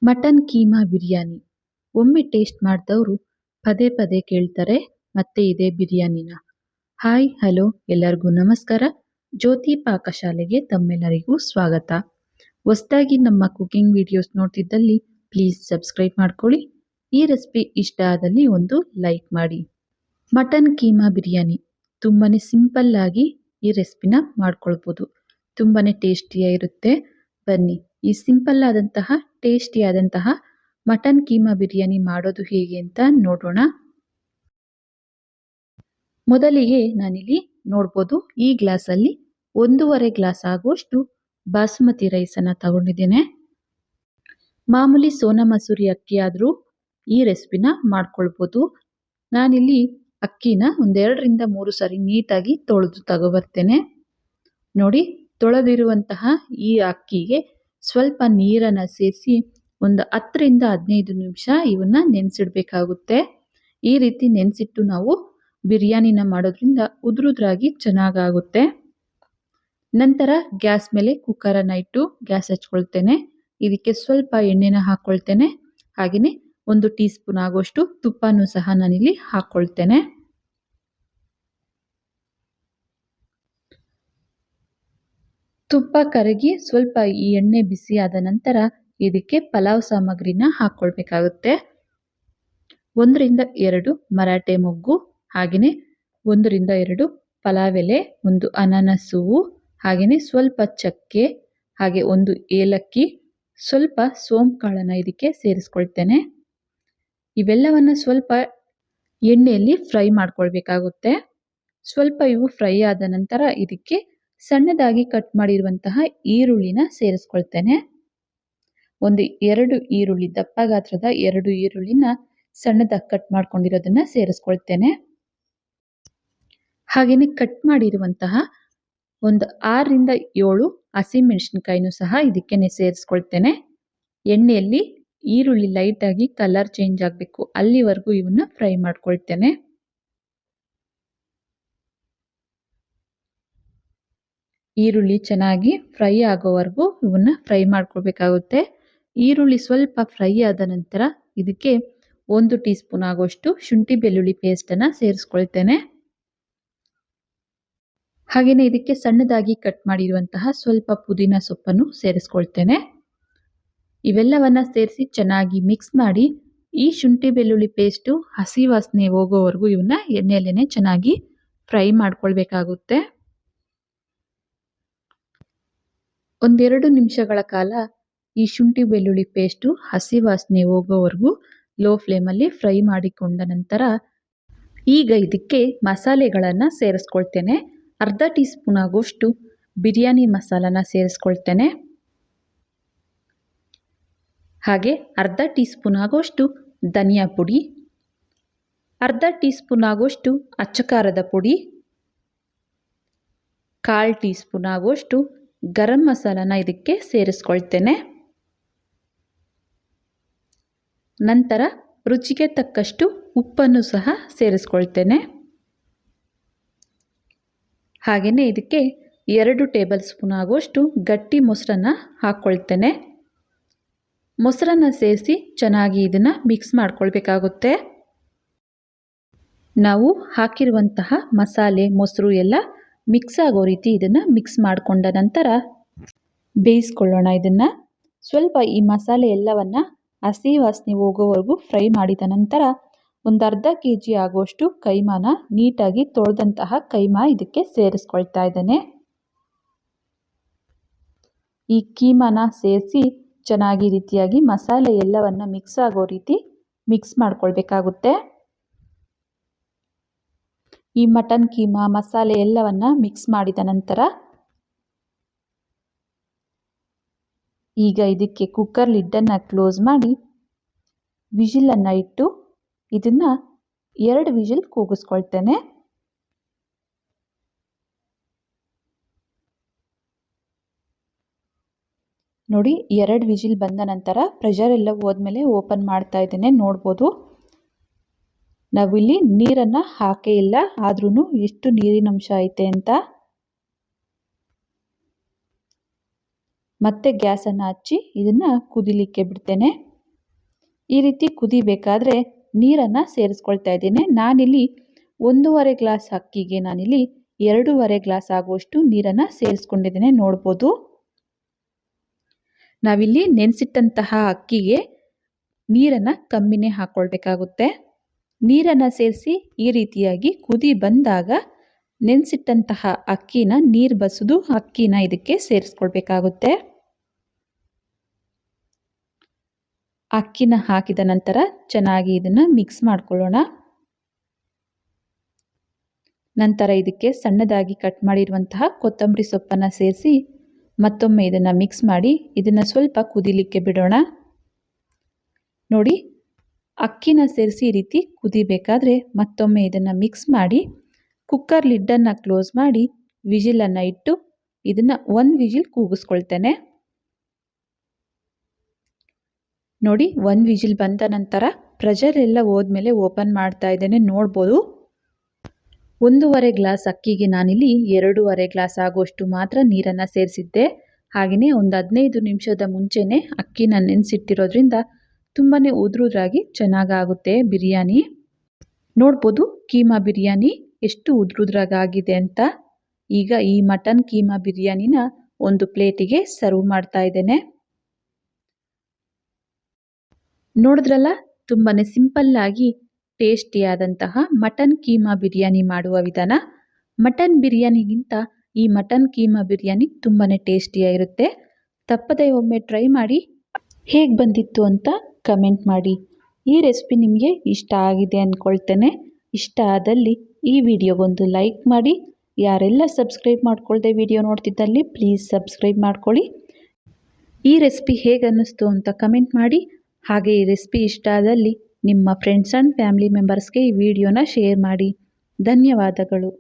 Mutton keema biryani ಒಮ್ಮೆ taste ಮಾಡಿದವರು ಪದೇ ಪದೇ ಕೇಳ್ತಾರೆ ಮತ್ತೆ ಇದೇ ಬಿರಿಯಾನಿನ. ಹಾಯ್ ಹಲೋ ಎಲ್ಲರಿಗೂ ನಮಸ್ಕಾರ. ಜ್ಯೋತಿ ಪಾಕಶಾಲೆಗೆ ತಮ್ಮೆಲ್ಲರಿಗೂ ಸ್ವಾಗತ. ಹೊಸದಾಗಿ ನಮ್ಮ ಕುಕಿಂಗ್ ವಿಡಿಯೋಸ್ ನೋಡ್ತಿದ್ದಲ್ಲಿ ಪ್ಲೀಸ್ ಸಬ್ಸ್ಕ್ರೈಬ್ ಮಾಡ್ಕೊಳ್ಳಿ. ಈ ರೆಸಿಪಿ ಇಷ್ಟ ಆದಲ್ಲಿ ಒಂದು ಲೈಕ್ ಮಾಡಿ. ಮಟನ್ ಕೀಮಾ ಬಿರಿಯಾನಿ ತುಂಬಾನೇ ಸಿಂಪಲ್ ಆಗಿ ಈ ರೆಸಿಪಿನ ಮಾಡ್ಕೊಳ್ಬೋದು. ತುಂಬಾನೇ ಟೇಸ್ಟಿಯಾಗಿರುತ್ತೆ. ಬನ್ನಿ ಈ ಸಿಂಪಲ್ ಆದಂತಹ ಟೇಸ್ಟಿಯಾದಂತಹ ಮಟನ್ ಕೀಮಾ ಬಿರಿಯಾನಿ ಮಾಡೋದು ಹೇಗೆ ಅಂತ ನೋಡೋಣ. ಮೊದಲಿಗೆ ನಾನಿಲ್ಲಿ ನೋಡ್ಬೋದು ಈ ಗ್ಲಾಸಲ್ಲಿ 1.5 ಗ್ಲಾಸ್ ಆಗುವಷ್ಟು ಬಾಸುಮತಿ ರೈಸನ್ನು ತಗೊಂಡಿದ್ದೇನೆ. ಮಾಮೂಲಿ ಸೋನಾ ಮಸೂರಿ ಅಕ್ಕಿ ಆದರೂ ಈ ರೆಸಿಪಿನ ಮಾಡ್ಕೊಳ್ಬೋದು. ನಾನಿಲ್ಲಿ ಅಕ್ಕಿನ 2 ರಿಂದ 3 ಸಾರಿ ನೀಟಾಗಿ ತೊಳೆದು ತಗೊಬರ್ತೇನೆ. ನೋಡಿ, ತೊಳೆದಿರುವಂತಹ ಈ ಅಕ್ಕಿಗೆ ಸ್ವಲ್ಪ ನೀರನ್ನು ಸೇರಿಸಿ ಒಂದು 10 ರಿಂದ 15 ನಿಮಿಷ ಇವನ್ನ ನೆನೆಸಿಡಬೇಕಾಗುತ್ತೆ. ಈ ರೀತಿ ನೆನೆಸಿಟ್ಟು ನಾವು ಬಿರಿಯಾನಿನ ಮಾಡೋದ್ರಿಂದ ಉದುರುದ್ರಾಗಿ ಚೆನ್ನಾಗಾಗುತ್ತೆ. ನಂತರ ಗ್ಯಾಸ್ ಮೇಲೆ ಕುಕ್ಕರನ್ನು ಇಟ್ಟು ಗ್ಯಾಸ್ ಹಚ್ಕೊಳ್ತೇನೆ. ಇದಕ್ಕೆ ಸ್ವಲ್ಪ ಎಣ್ಣೆನ ಹಾಕ್ಕೊಳ್ತೇನೆ. ಹಾಗೆಯೇ 1 ಟೀ ಸ್ಪೂನ್ ಆಗುವಷ್ಟು ತುಪ್ಪನೂ ಸಹ ನಾನಿಲ್ಲಿ ಹಾಕ್ಕೊಳ್ತೇನೆ. ತುಪ್ಪ ಕರಗಿ ಸ್ವಲ್ಪ ಈ ಎಣ್ಣೆ ಬಿಸಿ ಆದ ನಂತರ ಇದಕ್ಕೆ ಪಲಾವ್ ಸಾಮಗ್ರಿನ ಹಾಕ್ಕೊಳ್ಬೇಕಾಗುತ್ತೆ. 1 ರಿಂದ 2 ಮರಾಠೆ ಮೊಗ್ಗು, ಹಾಗೆಯೇ 1 ರಿಂದ 2 ಪಲಾವ್ ಎಲೆ, 1 ಅನಾನಸ್ ಹೂವು, ಹಾಗೆಯೇ ಸ್ವಲ್ಪ ಚಕ್ಕೆ, ಹಾಗೆ 1 ಏಲಕ್ಕಿ, ಸ್ವಲ್ಪ ಸೋಂಪು ಕಾಳನ್ನು ಇದಕ್ಕೆ ಸೇರಿಸ್ಕೊಳ್ತೇನೆ. ಇವೆಲ್ಲವನ್ನ ಸ್ವಲ್ಪ ಎಣ್ಣೆಯಲ್ಲಿ ಫ್ರೈ ಮಾಡ್ಕೊಳ್ಬೇಕಾಗುತ್ತೆ. ಸ್ವಲ್ಪ ಇವು ಫ್ರೈ ಆದ ನಂತರ ಇದಕ್ಕೆ ಸಣ್ಣದಾಗಿ ಕಟ್ ಮಾಡಿರುವಂತಹ ಈರುಳ್ಳಿನ ಸೇರಿಸ್ಕೊಳ್ತೇನೆ. 2 ಈರುಳ್ಳಿ, ದಪ್ಪ ಗಾತ್ರದ 2 ಈರುಳ್ಳಿನ ಸಣ್ಣದಾಗಿ ಕಟ್ ಮಾಡ್ಕೊಂಡಿರೋದನ್ನ ಸೇರಿಸ್ಕೊಳ್ತೇನೆ. ಹಾಗೆಯೇ ಕಟ್ ಮಾಡಿರುವಂತಹ 6 ರಿಂದ 7 ಹಸಿಮೆಣಸಿನಕಾಯಿನೂ ಸಹ ಇದಕ್ಕೆ ಸೇರಿಸ್ಕೊಳ್ತೇನೆ. ಎಣ್ಣೆಯಲ್ಲಿ ಈರುಳ್ಳಿ ಲೈಟ್ ಆಗಿ ಕಲರ್ ಚೇಂಜ್ ಆಗಬೇಕು, ಅಲ್ಲಿವರೆಗೂ ಇವನ್ನ ಫ್ರೈ ಮಾಡ್ಕೊಳ್ತೇನೆ. ಈರುಳ್ಳಿ ಚೆನ್ನಾಗಿ ಫ್ರೈ ಆಗೋವರೆಗೂ ಇವನ್ನ ಫ್ರೈ ಮಾಡ್ಕೊಳ್ಬೇಕಾಗುತ್ತೆ. ಈರುಳ್ಳಿ ಸ್ವಲ್ಪ ಫ್ರೈ ಆದ ನಂತರ ಇದಕ್ಕೆ 1 ಟೀ ಸ್ಪೂನ್ ಆಗುವಷ್ಟು ಶುಂಠಿ ಬೆಳ್ಳುಳ್ಳಿ ಪೇಸ್ಟನ್ನು ಸೇರಿಸ್ಕೊಳ್ತೇನೆ. ಹಾಗೆಯೇ ಇದಕ್ಕೆ ಸಣ್ಣದಾಗಿ ಕಟ್ ಮಾಡಿರುವಂತಹ ಸ್ವಲ್ಪ ಪುದೀನ ಸೊಪ್ಪನ್ನು ಸೇರಿಸ್ಕೊಳ್ತೇನೆ. ಇವೆಲ್ಲವನ್ನ ಸೇರಿಸಿ ಚೆನ್ನಾಗಿ ಮಿಕ್ಸ್ ಮಾಡಿ ಈ ಶುಂಠಿ ಬೆಳ್ಳುಳ್ಳಿ ಪೇಸ್ಟು ಹಸಿ ವಾಸನೆ ಹೋಗೋವರೆಗೂ ಇವನ್ನ ಎಣ್ಣೆಯಲ್ಲೇನೆ ಚೆನ್ನಾಗಿ ಫ್ರೈ ಮಾಡ್ಕೊಳ್ಬೇಕಾಗುತ್ತೆ. 1-2 ನಿಮಿಷಗಳ ಕಾಲ ಈ ಶುಂಠಿ ಬೆಳ್ಳುಳ್ಳಿ ಪೇಸ್ಟು ಹಸಿ ವಾಸನೆ ಹೋಗೋವರೆಗೂ ಲೋ ಫ್ಲೇಮಲ್ಲಿ ಫ್ರೈ ಮಾಡಿಕೊಂಡ ನಂತರ ಈಗ ಇದಕ್ಕೆ ಮಸಾಲೆಗಳನ್ನು ಸೇರಿಸ್ಕೊಳ್ತೇನೆ. ಅರ್ಧ ಟೀ ಸ್ಪೂನ್ ಆಗುವಷ್ಟು ಬಿರಿಯಾನಿ ಮಸಾಲನ ಸೇರಿಸ್ಕೊಳ್ತೇನೆ. ಹಾಗೆ ಅರ್ಧ ಟೀ ಸ್ಪೂನ್ ಆಗುವಷ್ಟು ಧನಿಯಾ ಪುಡಿ, ಅರ್ಧ ಟೀ ಸ್ಪೂನ್ ಆಗುವಷ್ಟು ಅಚ್ಚ ಖಾರದ ಪುಡಿ, 1/4 ಟೀ ಸ್ಪೂನ್ ಆಗುವಷ್ಟು ಗರಂ ಮಸಾಲನ ಇದಕ್ಕೆ ಸೇರಿಸ್ಕೊಳ್ತೇನೆ. ನಂತರ ರುಚಿಗೆ ತಕ್ಕಷ್ಟು ಉಪ್ಪನ್ನು ಸಹ ಸೇರಿಸ್ಕೊಳ್ತೇನೆ. ಹಾಗೆಯೇ ಇದಕ್ಕೆ 2 ಟೇಬಲ್ ಸ್ಪೂನ್ ಆಗುವಷ್ಟು ಗಟ್ಟಿ ಮೊಸರನ್ನ ಹಾಕ್ಕೊಳ್ತೇನೆ. ಮೊಸರನ್ನ ಸೇರಿಸಿ ಚೆನ್ನಾಗಿ ಇದನ್ನು ಮಿಕ್ಸ್ ಮಾಡ್ಕೊಳ್ಬೇಕಾಗುತ್ತೆ. ನಾವು ಹಾಕಿರುವಂತಹ ಮಸಾಲೆ ಮೊಸರು ಎಲ್ಲ ಮಿಕ್ಸ್ ಆಗೋ ರೀತಿ ಇದನ್ನು ಮಿಕ್ಸ್ ಮಾಡಿಕೊಂಡ ನಂತರ ಬೇಯಿಸ್ಕೊಳ್ಳೋಣ. ಇದನ್ನು ಸ್ವಲ್ಪ ಈ ಮಸಾಲೆ ಎಲ್ಲವನ್ನ ಹಸಿ ವಾಸನೆ ಹೋಗೋವರೆಗೂ ಫ್ರೈ ಮಾಡಿದ ನಂತರ ಒಂದು ಅರ್ಧ kg ಆಗುವಷ್ಟು ಕೈಮಾನ, ನೀಟಾಗಿ ತೊಳೆದಂತಹ ಕೈಮಾ ಇದಕ್ಕೆ ಸೇರಿಸ್ಕೊಳ್ತಾ ಇದ್ದೇನೆ. ಈ ಕೀಮಾನ ಸೇರಿಸಿ ಚೆನ್ನಾಗಿ ರೀತಿಯಾಗಿ ಮಸಾಲೆ ಎಲ್ಲವನ್ನ ಮಿಕ್ಸ್ ಆಗೋ ರೀತಿ ಮಿಕ್ಸ್ ಮಾಡ್ಕೊಳ್ಬೇಕಾಗುತ್ತೆ. ಈ ಮಟನ್ ಕೀಮಾ ಮಸಾಲೆ ಎಲ್ಲವನ್ನ ಮಿಕ್ಸ್ ಮಾಡಿದ ನಂತರ ಈಗ ಇದಕ್ಕೆ ಕುಕ್ಕರ್ ಲಿಡ್ಡನ್ನು ಕ್ಲೋಸ್ ಮಾಡಿ ವಿಜಿಲನ್ನು ಇಟ್ಟು ಇದನ್ನ 2 ವಿಜಿಲ್ ಕೂಗಿಸ್ಕೊಳ್ತೇನೆ. ನೋಡಿ, 2 ವಿಜಿಲ್ ಬಂದ ನಂತರ ಪ್ರೆಷರ್ ಎಲ್ಲ ಹೋದ್ಮೇಲೆ ಓಪನ್ ಮಾಡ್ತಾ ಇದ್ದೇನೆ. ನೋಡ್ಬೋದು ನಾವಿಲ್ಲಿ ನೀರನ್ನು ಹಾಕೇ ಇಲ್ಲ, ಆದ್ರೂ ಎಷ್ಟು ನೀರಿನ ಅಂಶ ಐತೆ ಅಂತ. ಮತ್ತೆ ಗ್ಯಾಸನ್ನು ಹಚ್ಚಿ ಇದನ್ನು ಕುದಿಲಿಕ್ಕೆ ಬಿಡ್ತೇನೆ. ಈ ರೀತಿ ಕುದಿಬೇಕಾದ್ರೆ ನೀರನ್ನು ಸೇರಿಸ್ಕೊಳ್ತಾ ಇದ್ದೇನೆ. ನಾನಿಲ್ಲಿ 1.5 ಗ್ಲಾಸ್ ಅಕ್ಕಿಗೆ ನಾನಿಲ್ಲಿ 2.5 ಗ್ಲಾಸ್ ಆಗುವಷ್ಟು ನೀರನ್ನು ಸೇರಿಸ್ಕೊಂಡಿದ್ದೇನೆ. ನೋಡ್ಬೋದು, ನಾವಿಲ್ಲಿ ನೆನೆಸಿಟ್ಟಂತಹ ಅಕ್ಕಿಗೆ ನೀರನ್ನು ಕಮ್ಮಿನೇ ಹಾಕ್ಕೊಳ್ಬೇಕಾಗುತ್ತೆ. ನೀರನ್ನು ಸೇರಿಸಿ ಈ ರೀತಿಯಾಗಿ ಕುದಿ ಬಂದಾಗ ನೆನೆಸಿಟ್ಟಂತಹ ಅಕ್ಕಿನ ನೀರು ಬಸಿದು ಅಕ್ಕಿನ ಇದಕ್ಕೆ ಸೇರಿಸ್ಕೊಳ್ಬೇಕಾಗುತ್ತೆ. ಅಕ್ಕಿನ ಹಾಕಿದ ನಂತರ ಚೆನ್ನಾಗಿ ಇದನ್ನು ಮಿಕ್ಸ್ ಮಾಡ್ಕೊಳ್ಳೋಣ. ನಂತರ ಇದಕ್ಕೆ ಸಣ್ಣದಾಗಿ ಕಟ್ ಮಾಡಿರುವಂತಹ ಕೊತ್ತಂಬರಿ ಸೊಪ್ಪನ್ನು ಸೇರಿಸಿ ಮತ್ತೊಮ್ಮೆ ಇದನ್ನು ಮಿಕ್ಸ್ ಮಾಡಿ ಇದನ್ನು ಸ್ವಲ್ಪ ಕುದಿಲಿಕ್ಕೆ ಬಿಡೋಣ. ನೋಡಿ, ಅಕ್ಕಿನ ಸೇರಿಸಿ ಈ ರೀತಿ ಕುದಿಬೇಕಾದ್ರೆ ಮತ್ತೊಮ್ಮೆ ಇದನ್ನು ಮಿಕ್ಸ್ ಮಾಡಿ ಕುಕ್ಕರ್ ಲಿಡ್ಡನ್ನು ಕ್ಲೋಸ್ ಮಾಡಿ ವಿಜಿಲನ್ನು ಇಟ್ಟು ಇದನ್ನು 1 ವಿಜಿಲ್ ಕೂಗಿಸ್ಕೊಳ್ತೇನೆ. ನೋಡಿ, 1 ವಿಜಿಲ್ ಬಂದ ನಂತರ ಪ್ರೆಷರ್ ಎಲ್ಲ ಹೋದ್ಮೇಲೆ ಓಪನ್ ಮಾಡ್ತಾ ಇದ್ದೇನೆ. ನೋಡ್ಬೋದು, 1.5 ಗ್ಲಾಸ್ ಅಕ್ಕಿಗೆ ನಾನಿಲ್ಲಿ 2.5 ಗ್ಲಾಸ್ ಆಗುವಷ್ಟು ಮಾತ್ರ ನೀರನ್ನು ಸೇರಿಸಿದ್ದೆ. ಹಾಗೆಯೇ ಒಂದು 15 ನಿಮಿಷದ ಮುಂಚೆನೇ ಅಕ್ಕಿನ ನೆನೆಸಿಟ್ಟಿರೋದ್ರಿಂದ ತುಂಬಾ ಉದುರುದ್ರಾಗಿ ಚೆನ್ನಾಗಾಗುತ್ತೆ ಬಿರಿಯಾನಿ. ನೋಡ್ಬೋದು ಕೀಮಾ ಬಿರಿಯಾನಿ ಎಷ್ಟು ಉದುರುದ್ರಾಗಿದೆ ಅಂತ. ಈಗ ಈ ಮಟನ್ ಕೀಮಾ ಬಿರಿಯಾನಿನ ಒಂದು ಪ್ಲೇಟಿಗೆ ಸರ್ವ್ ಮಾಡ್ತಾ ಇದ್ದೇನೆ. ನೋಡಿದ್ರಲ್ಲ, ತುಂಬಾ ಸಿಂಪಲ್ಲಾಗಿ ಟೇಸ್ಟಿಯಾದಂತಹ ಮಟನ್ ಕೀಮಾ ಬಿರಿಯಾನಿ ಮಾಡುವ ವಿಧಾನ. ಮಟನ್ ಬಿರಿಯಾನಿಗಿಂತ ಈ ಮಟನ್ ಕೀಮಾ ಬಿರಿಯಾನಿ ತುಂಬಾ ಟೇಸ್ಟಿಯಾಗಿರುತ್ತೆ. ತಪ್ಪದೇ ಒಮ್ಮೆ ಟ್ರೈ ಮಾಡಿ ಹೇಗೆ ಬಂದಿತ್ತು ಅಂತ ಕಮೆಂಟ್ ಮಾಡಿ. ಈ ರೆಸಿಪಿ ನಿಮಗೆ ಇಷ್ಟ ಆಗಿದೆ ಅಂದ್ಕೊಳ್ತೇನೆ. ಇಷ್ಟ ಆದಲ್ಲಿ ಈ ವಿಡಿಯೋಗೊಂದು ಲೈಕ್ ಮಾಡಿ. ಯಾರೆಲ್ಲ ಸಬ್ಸ್ಕ್ರೈಬ್ ಮಾಡ್ಕೊಳ್ದೆ ವಿಡಿಯೋ ನೋಡ್ತಿದ್ದಲ್ಲಿ ಪ್ಲೀಸ್ ಸಬ್ಸ್ಕ್ರೈಬ್ ಮಾಡ್ಕೊಳ್ಳಿ. ಈ ರೆಸಿಪಿ ಹೇಗೆ ಅನ್ನಿಸ್ತು ಅಂತ ಕಮೆಂಟ್ ಮಾಡಿ. ಹಾಗೆ ಈ ರೆಸಿಪಿ ಇಷ್ಟ ಆದಲ್ಲಿ ನಿಮ್ಮ ಫ್ರೆಂಡ್ಸ್ ಆ್ಯಂಡ್ ಫ್ಯಾಮಿಲಿ ಮೆಂಬರ್ಸ್ಗೆ ಈ ವಿಡಿಯೋನ ಶೇರ್ ಮಾಡಿ. ಧನ್ಯವಾದಗಳು.